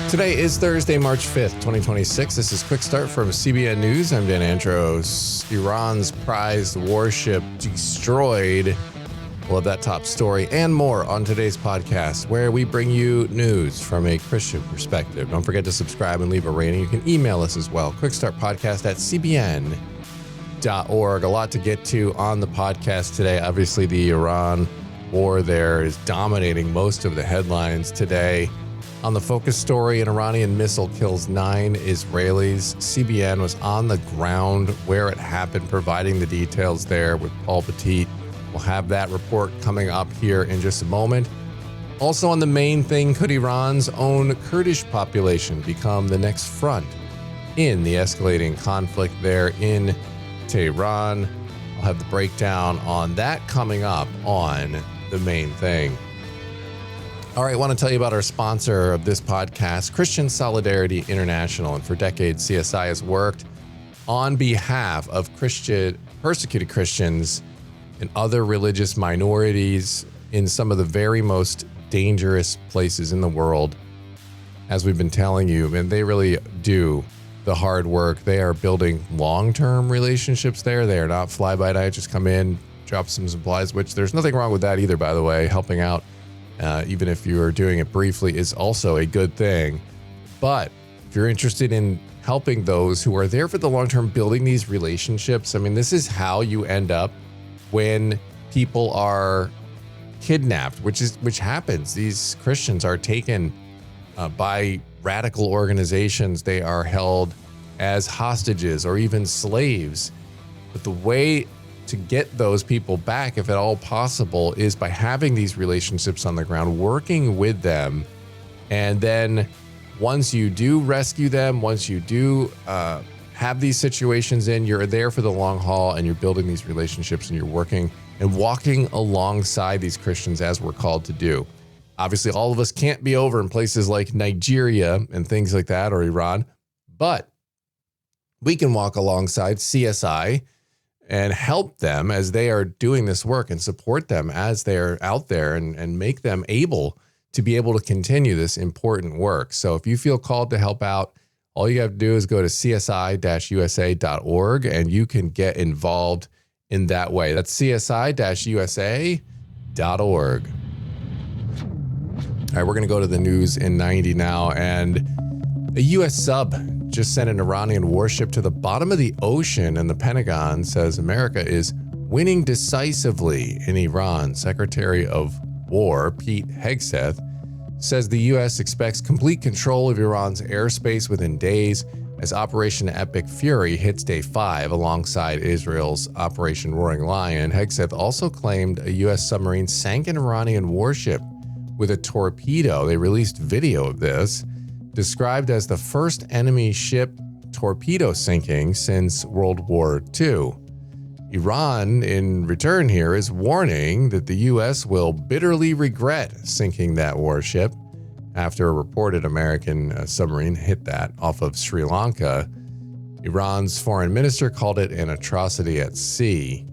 Today is Thursday, March 5th, 2026. This is Quick Start from CBN News. I'm Dan Andros. Iran's prized warship destroyed. We'll have that top story and more on today's podcast, where we bring you news from a Christian perspective. Don't forget to subscribe and leave a rating. You can email us as well, quickstartpodcast@cbn.org. A lot to get to on the podcast today. Obviously, the Iran war there is dominating most of the headlines today. On the focus story, an Iranian missile kills 9 Israelis. CBN was on the ground where it happened, providing the details there with Paul Petitte. We'll have that report coming up here in just a moment. Also on the main thing, could Iran's own Kurdish population become the next front in the escalating conflict there in Tehran? I'll have the breakdown on that coming up on the main thing. All right, I want to tell you about our sponsor of this podcast, Christian Solidarity International. And for decades, CSI has worked on behalf of persecuted Christians and other religious minorities in some of the very most dangerous places in the world, as we've been telling you. And they really do the hard work. They are building long-term relationships there. They are not fly-by-night, just come in, drop some supplies, which there's nothing wrong with that either, by the way. Helping out, even if you are doing it briefly, is also a good thing. But if you're interested in helping those who are there for the long term, building these relationships, I mean, this is how you end up when people are kidnapped, which happens. These Christians are taken by radical organizations. They are held as hostages or even slaves. But the way to get those people back, if at all possible, is by having these relationships on the ground, working with them. And then once you do rescue them, once you do have these situations you're there for the long haul, and you're building these relationships, and you're working and walking alongside these Christians as we're called to do. Obviously, all of us can't be over in places like Nigeria and things like that, or Iran, but we can walk alongside CSI and help them as they are doing this work, and support them as they're out there, and make them able to be able to continue this important work. So if you feel called to help out, all you have to do is go to csi-usa.org, and you can get involved in that way. That's csi-usa.org. All right, we're going to go to the news in 90 now, and a U.S. sub just sent an Iranian warship to the bottom of the ocean, and the Pentagon says America is winning decisively in Iran. Secretary of War Pete Hegseth says the U.S. expects complete control of Iran's airspace within days as Operation Epic Fury hits day 5 alongside Israel's Operation Roaring Lion. Hegseth also claimed a U.S. submarine sank an Iranian warship with a torpedo. They released video of this, described as the first enemy ship torpedo sinking since World War II. Iran, in return here, is warning that the U.S. will bitterly regret sinking that warship after a reported American submarine hit that off of Sri Lanka. Iran's foreign minister called it an atrocity at sea.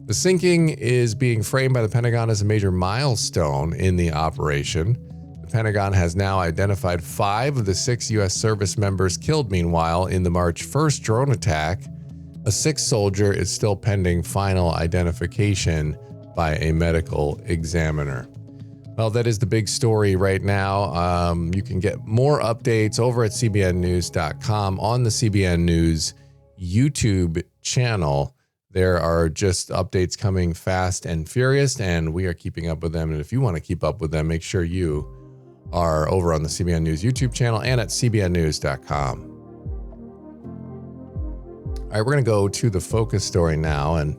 The sinking is being framed by the Pentagon as a major milestone in the operation. The Pentagon has now identified 5 of the 6 U.S. service members killed, meanwhile, in the March 1st drone attack. A 6th soldier is still pending final identification by a medical examiner. Well, that is the big story right now. You can get more updates over at cbnnews.com on the CBN News YouTube channel. There are just updates coming fast and furious, and we are keeping up with them. And if you want to keep up with them, make sure you are over on the CBN News YouTube channel and at cbnnews.com. All right, we're going to go to the focus story now. And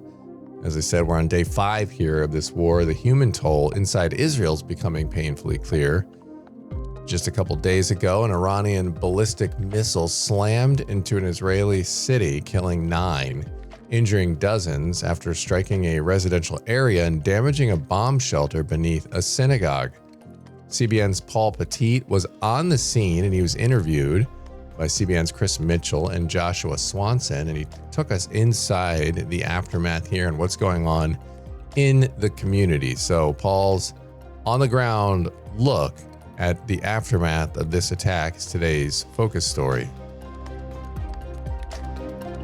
as I said, we're on day 5 here of this war. The human toll inside Israel is becoming painfully clear. Just a couple days ago, an Iranian ballistic missile slammed into an Israeli city, killing 9, injuring dozens after striking a residential area and damaging a bomb shelter beneath a synagogue. CBN's Paul Petitte was on the scene, and he was interviewed by CBN's Chris Mitchell and Joshua Swanson, and he took us inside the aftermath here and what's going on in the community. So Paul's on the ground look at the aftermath of this attack is today's focus story.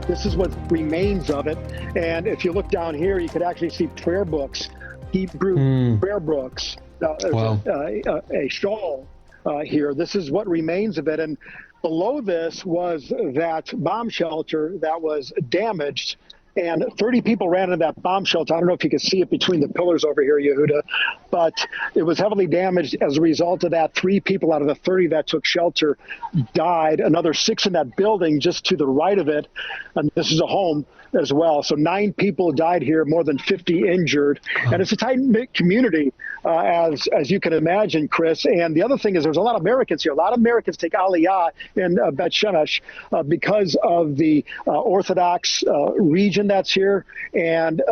This is what remains of it. And if you look down here, you could actually see prayer books, Hebrew prayer books, a shawl here. This is what remains of it. And below this was that bomb shelter that was damaged. And 30 people ran into that bomb shelter. I don't know if you can see it between the pillars over here, Yehuda, but it was heavily damaged as a result of that. 3 people out of the 30 that took shelter died. Another 6 in that building just to the right of it. And this is a home as well. So 9 people died here, more than 50 injured. And it's a tight-knit community, as you can imagine, Chris. And the other thing is there's a lot of Americans here. A lot of Americans take Aliyah in Bet Shemesh because of the Orthodox region that's here. And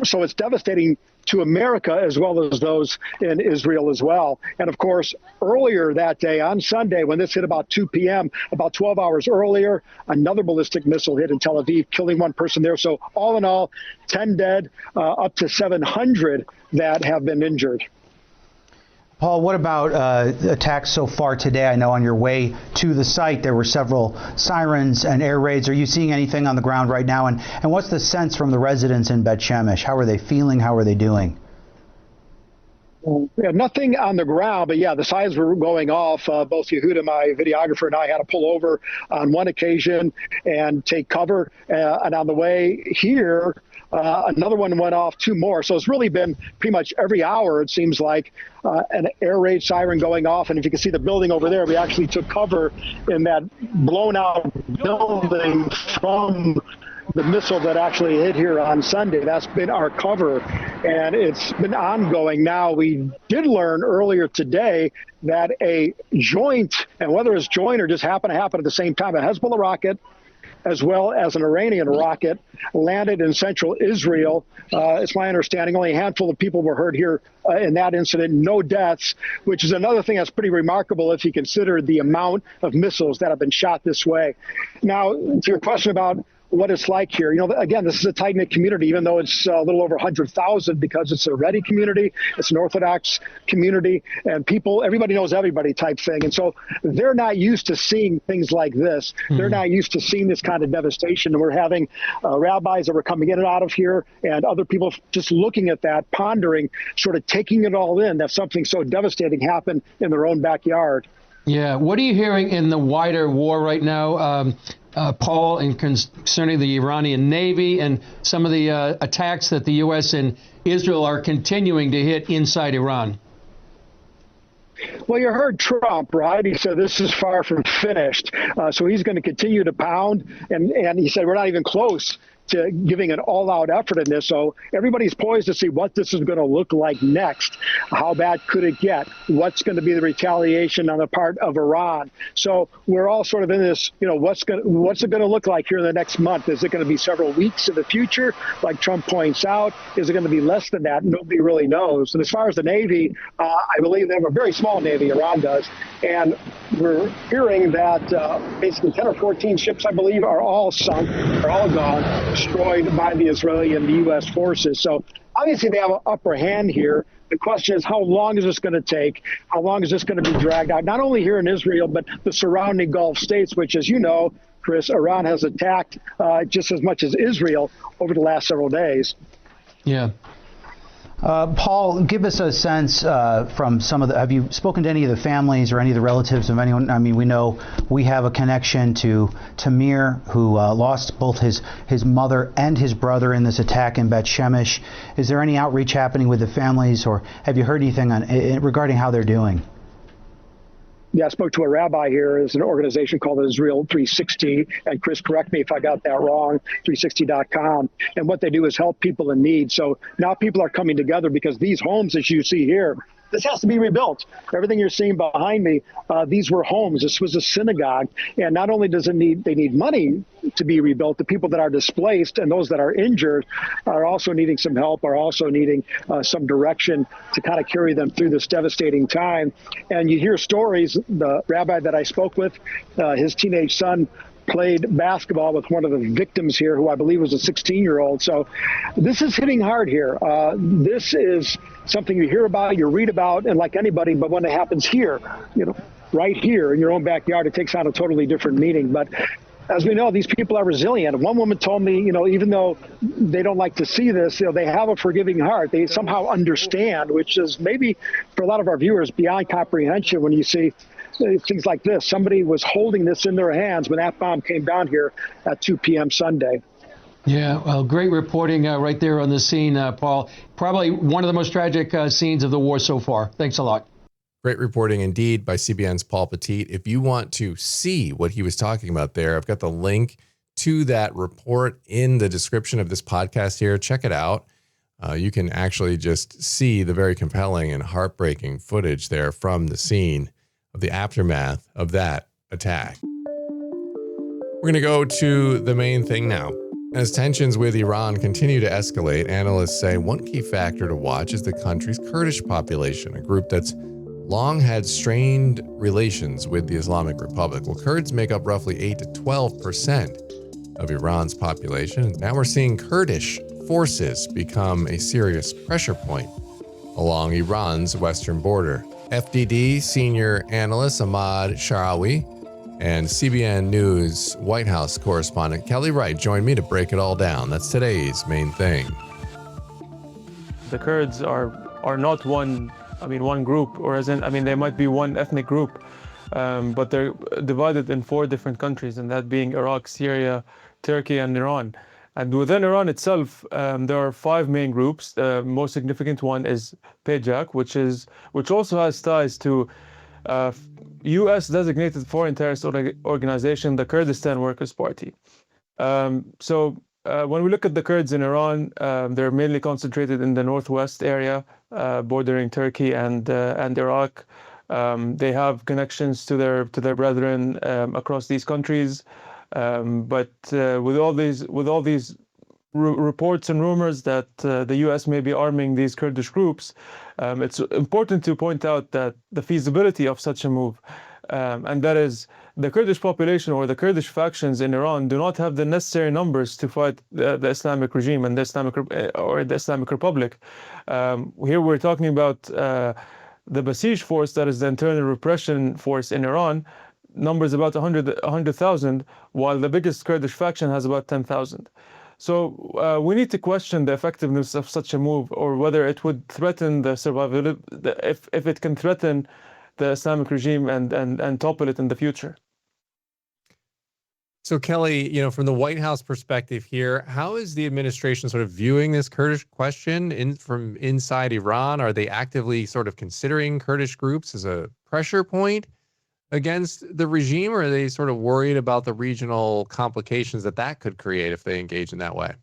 so it's devastating to America as well as those in Israel as well. And of course, earlier that day on Sunday, when this hit about 2 p.m., about 12 hours earlier, another ballistic missile hit in Tel Aviv, killing 1 person there. So all in all, 10 dead, up to 700 that have been injured. Paul, what about attacks so far today? I know on your way to the site there were several sirens and air raids. Are you seeing anything on the ground right now? And what's the sense from the residents in Bet Shemesh? How are they feeling? How are they doing? Yeah, nothing on the ground, but yeah, the sirens were going off. Both Yehuda, my videographer, and I had to pull over on one occasion and take cover. And on the way here, another one went off, 2 more. So it's really been pretty much every hour, it seems like, an air raid siren going off. And if you can see the building over there, we actually took cover in that blown out building from the missile that actually hit here on Sunday. That's been our cover, and it's been ongoing. Now, we did learn earlier today that a joint, and whether it's joint or just happen at the same time, a Hezbollah rocket as well as an Iranian rocket landed in central Israel. It's my understanding only a handful of people were hurt here in that incident, no deaths, which is another thing that's pretty remarkable if you consider the amount of missiles that have been shot this way. Now, to your question about what it's like here. Again, this is a tight-knit community, even though it's a little over 100,000 because it's a Haredi community, it's an Orthodox community, and everybody knows everybody type thing. And so they're not used to seeing things like this. They're not used to seeing this kind of devastation. And we're having rabbis that were coming in and out of here and other people just looking at that, pondering, sort of taking it all in, that something so devastating happened in their own backyard. Yeah. What are you hearing in the wider war right now, Paul, concerning the Iranian Navy and some of the attacks that the U.S. and Israel are continuing to hit inside Iran? Well, you heard Trump, right? He said this is far from finished. So he's going to continue to pound. And he said we're not even close to giving an all-out effort in this. So everybody's poised to see what this is going to look like next. How bad could it get? What's going to be the retaliation on the part of Iran? So we're all sort of in this, what's it going to look like here in the next month? Is it going to be several weeks in the future, like Trump points out? Is it going to be less than that? Nobody really knows. And as far as the Navy, I believe they have a very small Navy, Iran does. And we're hearing that basically 10 or 14 ships, I believe, are all sunk, are all gone, destroyed by the Israeli and the U.S. forces. So obviously they have an upper hand here. The question is, how long is this going to take? How long is this going to be dragged out? Not only here in Israel, but the surrounding Gulf states, which, as you know, Chris, Iran has attacked just as much as Israel over the last several days. Yeah. Paul, give us a sense from some of the, have you spoken to any of the families or any of the relatives of anyone? I mean, we know we have a connection to Tamir, who lost both his mother and his brother in this attack in Bet Shemesh. Is there any outreach happening with the families, or have you heard anything regarding how they're doing? Yeah, I spoke to a rabbi here. There's an organization called Israel 360. And Chris, correct me if I got that wrong, 360.com. And what they do is help people in need. So now people are coming together because these homes, as you see here, this has to be rebuilt. Everything you're seeing behind me, these were homes. This was a synagogue. And not only does they need money to be rebuilt, the people that are displaced and those that are injured are also needing some help, are also needing some direction to kind of carry them through this devastating time. And you hear stories. The rabbi that I spoke with, his teenage son played basketball with one of the victims here, who I believe was a 16-year-old. So this is hitting hard here. This is something you hear about, you read about, and like anybody, but when it happens here, right here in your own backyard, it takes on a totally different meaning. But as we know, these people are resilient. One woman told me, even though they don't like to see this, they have a forgiving heart. They somehow understand, which is maybe for a lot of our viewers beyond comprehension when you see things like this. Somebody was holding this in their hands when that bomb came down here at 2 p.m. Sunday. Yeah, well, great reporting right there on the scene, Paul. Probably one of the most tragic scenes of the war so far. Thanks a lot. Great reporting indeed by CBN's Paul Petitte. If you want to see what he was talking about there, I've got the link to that report in the description of this podcast here. Check it out. You can actually just see the very compelling and heartbreaking footage there from the scene of the aftermath of that attack. We're going to go to the main thing now. As tensions with Iran continue to escalate, analysts say one key factor to watch is the country's Kurdish population, a group that's long had strained relations with the Islamic Republic. Well, Kurds make up roughly 8 to 12% of Iran's population. Now we're seeing Kurdish forces become a serious pressure point along Iran's western border. FDD senior analyst Ahmad Sharawi and CBN News White House correspondent Kelly Wright joined me to break it all down. That's today's main thing. The Kurds are not one group, or they might be one ethnic group, but they're divided in 4 different countries, and that being Iraq, Syria, Turkey, and Iran. And within Iran itself, there are 5 main groups. The most significant one is PJAK, which also has ties to U.S. designated foreign terrorist organization, the Kurdistan Workers' Party. When we look at the Kurds in Iran, they're mainly concentrated in the northwest area, bordering Turkey and Iraq. They have connections to their brethren across these countries, but with all these reports and rumors that the U.S. may be arming these Kurdish groups, it's important to point out that the feasibility of such a move, and that is the Kurdish population or the Kurdish factions in Iran do not have the necessary numbers to fight the Islamic regime and the Islamic Republic. Here we're talking about the Basij force, that is the internal repression force in Iran, numbers about 100,000, while the biggest Kurdish faction has about 10,000. So we need to question the effectiveness of such a move, or whether it would threaten the survival, if it can threaten the Islamic regime and topple it in the future. So Kelly, from the White House perspective here, how is the administration sort of viewing this Kurdish question from inside Iran? Are they actively sort of considering Kurdish groups as a pressure point against the regime, or are they sort of worried about the regional complications that could create if they engage in that way?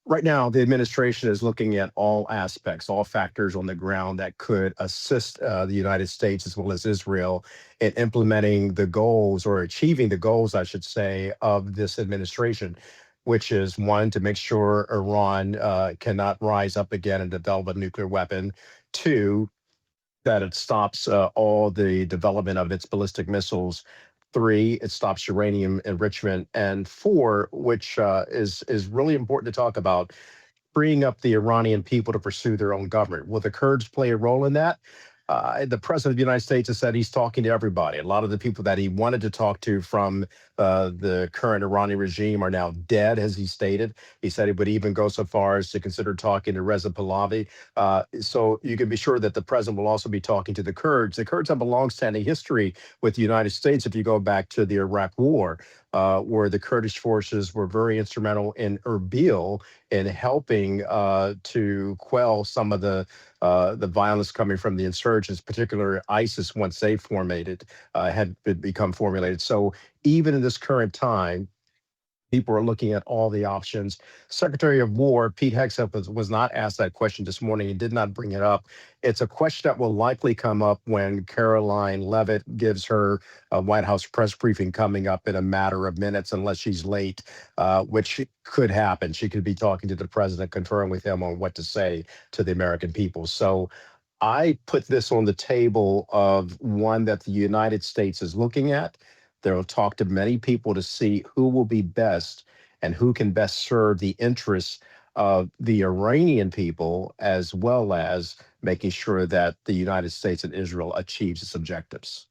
Right now, the administration is looking at all aspects, all factors on the ground that could assist the United States as well as Israel in implementing the goals, or achieving the goals, I should say, of this administration, which is, one, to make sure Iran cannot rise up again and develop a nuclear weapon. 2, that it stops all the development of its ballistic missiles. 3, it stops uranium enrichment. And 4, which is really important to talk about, freeing up the Iranian people to pursue their own government. Will the Kurds play a role in that? The president of the United States has said he's talking to everybody. A lot of the people that he wanted to talk to from the current Iranian regime are now dead, as he stated. He said he would even go so far as to consider talking to Reza Pahlavi. So you can be sure that the president will also be talking to the Kurds. The Kurds have a longstanding history with the United States. If you go back to the Iraq War, where the Kurdish forces were very instrumental in Erbil in helping to quell some of the violence coming from the insurgents, particularly ISIS, once they had become formulated. So even in this current time, people are looking at all the options. Secretary of War Pete Hegseth was not asked that question this morning. He did not bring it up. It's a question that will likely come up when Caroline Leavitt gives her White House press briefing coming up in a matter of minutes, unless she's late, which could happen. She could be talking to the president, conferring with him on what to say to the American people. So I put this on the table of one that the United States is looking at. They'll talk to many people to see who will be best and who can best serve the interests of the Iranian people, as well as making sure that the United States and Israel achieves its objectives.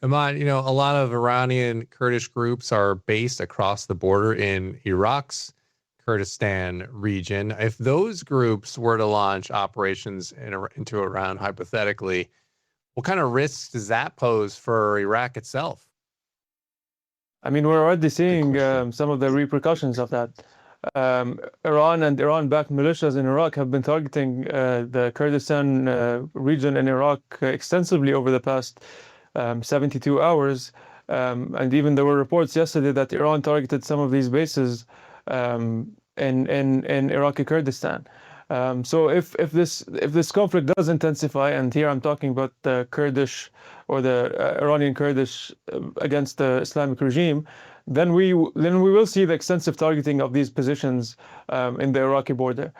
Ahmad, a lot of Iranian Kurdish groups are based across the border in Iraq's Kurdistan region. If those groups were to launch operations into Iran, hypothetically, what kind of risks does that pose for Iraq itself? I mean, we're already seeing some of the repercussions of that. Iran and Iran-backed militias in Iraq have been targeting the Kurdistan region in Iraq extensively over the past 72 hours. And even there were reports yesterday that Iran targeted some of these bases in Iraqi Kurdistan. So if this conflict does intensify, and here I'm talking about the Kurdish or the Iranian Kurdish against the Islamic regime, then we will see the extensive targeting of these positions in the Iraqi border,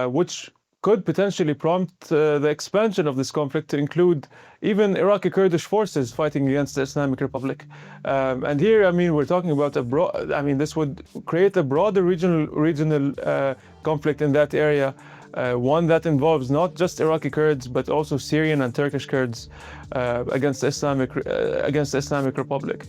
which could potentially prompt the expansion of this conflict to include even Iraqi Kurdish forces fighting against the Islamic Republic. And here, I mean, we're talking about this would create a broader regional conflict in that area, one that involves not just Iraqi Kurds, but also Syrian and Turkish Kurds against the Islamic Republic.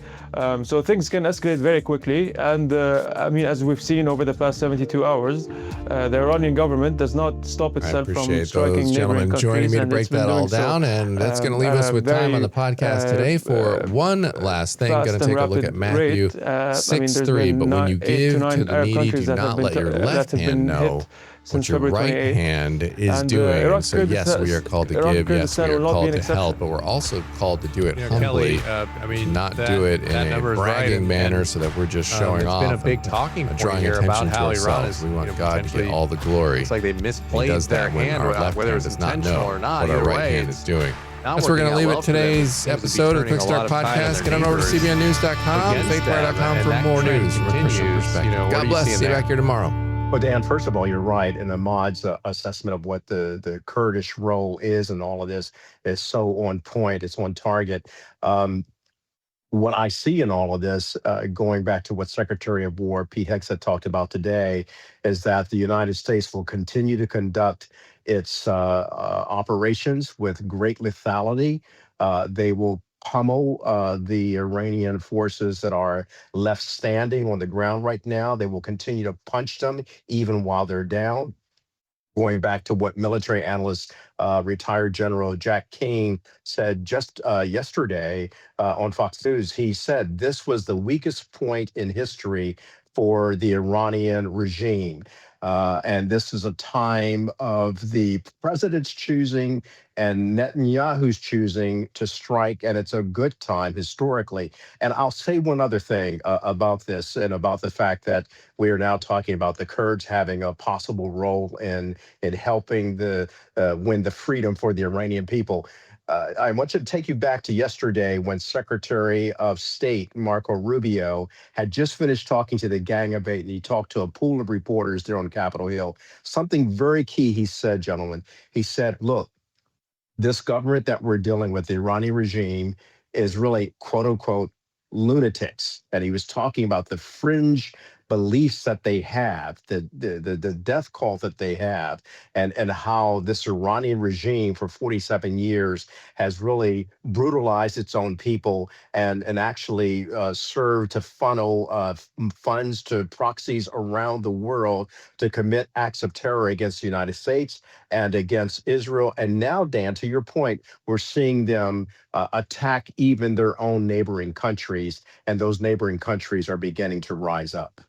So things can escalate very quickly. And I mean, as we've seen over the past 72 hours, the Iranian government does not stop itself from striking neighboring countries. Joining me to break that all down, and that's going to leave us with time on the podcast today for one last thing. Going to take a look at Matthew 6:3. But when you give to the needy, do not let your left hand know what your right hand is doing. So yes, we are called to give. Yes, we are called to help, but we're also called to do it humbly. Not do it in a bragging manner, so that we're just showing off. It's been a big talking point drawing here attention about how to Iran ourselves. is. We want God to get all the glory. It's like they misplayed their hand, whether it's intentional or not. What our right hand is doing. That's where we're going to leave it today's episode of the Quick Start Podcast. Get on over to cbnnews.com, fakewire.com for more news from a Christian perspective. God bless. See you back here tomorrow. Well, Dan, first of all, you're right. And Ahmad's assessment of what the Kurdish role is and all of this is so on point. It's on target. What I see in all of this, going back to what Secretary of War Pete Hegseth talked about today, is that the United States will continue to conduct its operations with great lethality. They will pummel the Iranian forces that are left standing on the ground right now. They will continue to punch them even while they're down. Going back to what military analyst, retired General Jack King said just yesterday on Fox News, he said this was the weakest point in history for the Iranian regime. And this is a time of the president's choosing and Netanyahu's choosing to strike, and it's a good time historically. And I'll say one other thing about this and about the fact that we are now talking about the Kurds having a possible role in helping win the freedom for the Iranian people. I want you to take you back to yesterday when Secretary of State Marco Rubio had just finished talking to the Gang of Eight, and he talked to a pool of reporters there on Capitol Hill. Something very key he said, gentlemen. He said, look, this government that we're dealing with, the Iranian regime, is really, quote unquote, lunatics. And he was talking about the fringe beliefs that they have, the death cult that they have, and how this Iranian regime for 47 years has really brutalized its own people and actually served to funnel funds to proxies around the world to commit acts of terror against the United States and against Israel. And now, Dan, to your point, we're seeing them attack even their own neighboring countries, and those neighboring countries are beginning to rise up.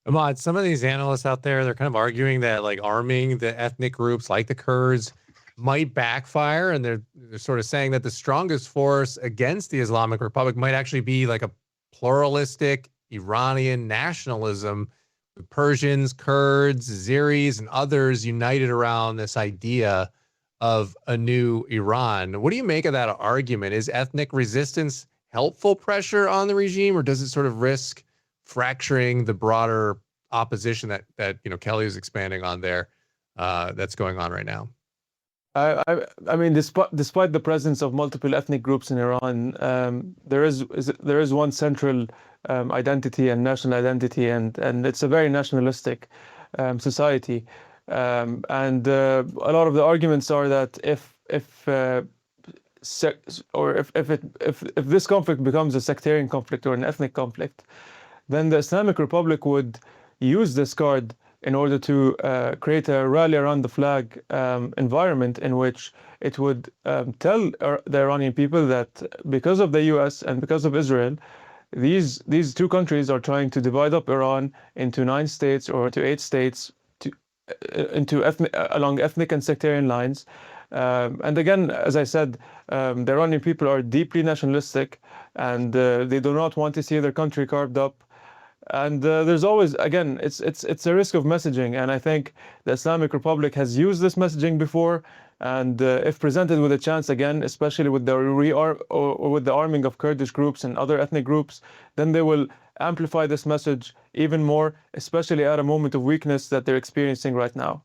Ahmad, some of these analysts out there, they're kind of arguing that like arming the ethnic groups like the Kurds might backfire. And they're sort of saying that the strongest force against the Islamic Republic might actually be like a pluralistic Iranian nationalism, with Persians, Kurds, Azeris, and others united around this idea of a new Iran. What do you make of that argument? Is ethnic resistance helpful pressure on the regime, or does it sort of risk fracturing the broader opposition that Kelly is expanding on there, that's going on right now? I mean, despite the presence of multiple ethnic groups in Iran, there is one central identity and national identity, and it's a very nationalistic society. And a lot of the arguments are that if this conflict becomes a sectarian conflict or an ethnic conflict, then the Islamic Republic would use this card in order to create a rally around the flag environment in which it would tell the Iranian people that because of the US and because of Israel, these two countries are trying to divide up Iran into 9 states or to 8 states along ethnic and sectarian lines. And again, as I said, the Iranian people are deeply nationalistic, and they do not want to see their country carved up. And there's always, again, it's a risk of messaging, and I think the Islamic Republic has used this messaging before. And if presented with a chance again, especially with the with the arming of Kurdish groups and other ethnic groups, then they will amplify this message even more, especially at a moment of weakness that they're experiencing right now.